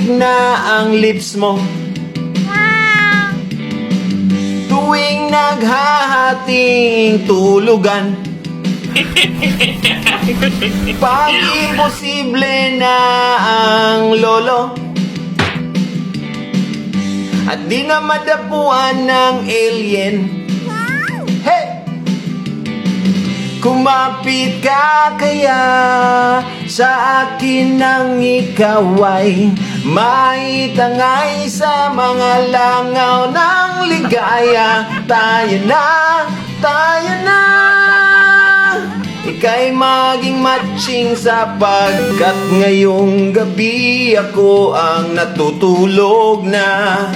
Malamig na ang lips mo tuwing naghahating tulugan. Pag imposible na ang lolo at di na madapuan ng alien, hey! Kumapit ka kaya sa akin nang ikaw ay maitangay sa mga langaw ng ligaya. Tayo na ika'y maging matching sapagkat ngayong gabi ako ang natutulog na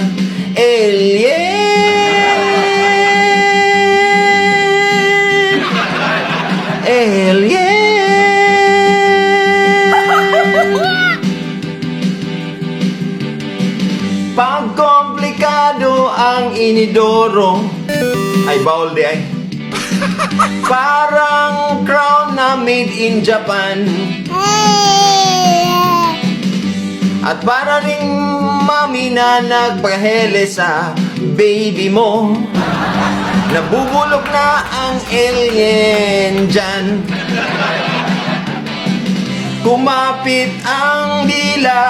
alien. Alien. Pag komplikado ang inidoro, ay bawal di ay. Parang crown na made in Japan. At para ring mami na nagpahele sa baby mo. Nabubulok na ang alien dyan. Kumapit ang dila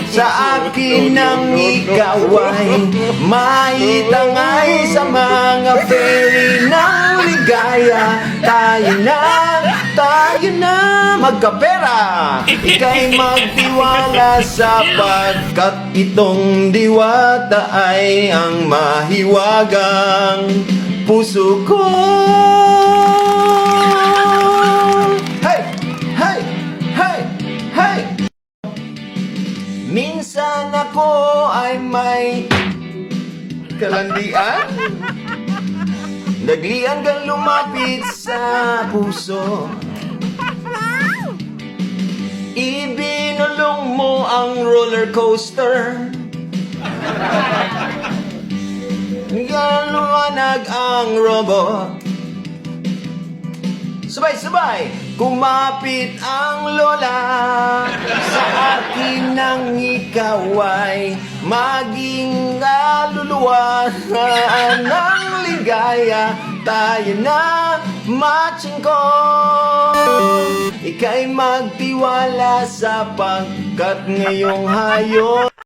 sa akin nang ikaw ay maitangay sa mga fairy ng ligaya. Tayo na magkapera. Ika'y magtiwala sapagkat itong diwata ay ang mahiwagang puso ko. Minsan ako ay may kalandian. Naglian kang lumapit sa puso. Ibinulong mo ang roller coaster. Lumanag ang robot. Sabay-sabay, kumapit ang lola sa akin nang ikaw ay maging kaluluwa ng ligaya. Tayo na, matching ko. Ika'y magtiwala sapagkat ngayong hayop